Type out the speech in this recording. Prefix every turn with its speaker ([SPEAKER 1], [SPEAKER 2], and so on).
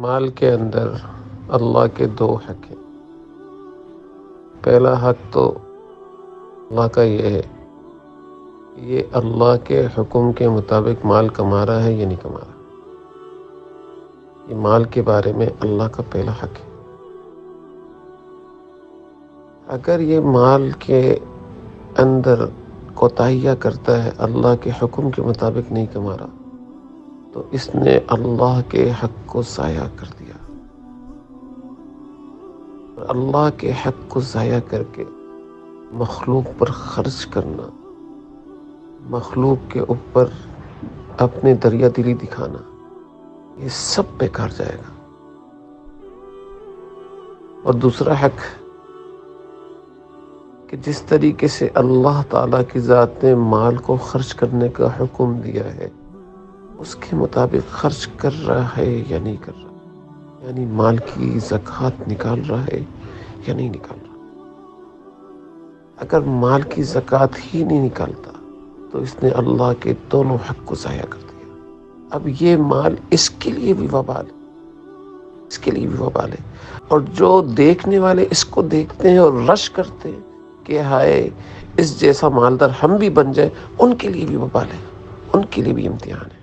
[SPEAKER 1] مال کے اندر اللہ کے دو حق ہیں۔ پہلا حق تو اللہ کا یہ ہے کہ یہ اللہ کے حکم کے مطابق مال کما رہا ہے یا نہیں کما رہا۔ یہ مال کے بارے میں اللہ کا پہلا حق ہے۔ اگر یہ مال کے اندر کوتاہیاں کرتا ہے، اللہ کے حکم کے مطابق نہیں کما رہا، تو اس نے اللہ کے حق کو ضائع کر دیا۔ اللہ کے حق کو ضائع کر کے مخلوق پر خرچ کرنا، مخلوق کے اوپر اپنے دریا دلی دکھانا، یہ سب بیکار جائے گا۔ اور دوسرا حق کہ جس طریقے سے اللہ تعالیٰ کی ذات نے مال کو خرچ کرنے کا حکم دیا ہے، اس کے مطابق خرچ کر رہا ہے یا نہیں کر رہا، یعنی مال کی زکوٰۃ نکال رہا ہے یا نہیں نکال رہا۔ اگر مال کی زکوٰۃ ہی نہیں نکالتا تو اس نے اللہ کے دونوں حق کو ضائع کر دیا۔ اب یہ مال اس کے لیے بھی وبال ہے، اس کے لیے بھی وبال ہے، اور جو دیکھنے والے اس کو دیکھتے ہیں اور رش کرتے ہیں کہ ہائے اس جیسا مالدار ہم بھی بن جائے، ان کے لیے بھی وبال ہے، ان کے لیے بھی امتحان ہے۔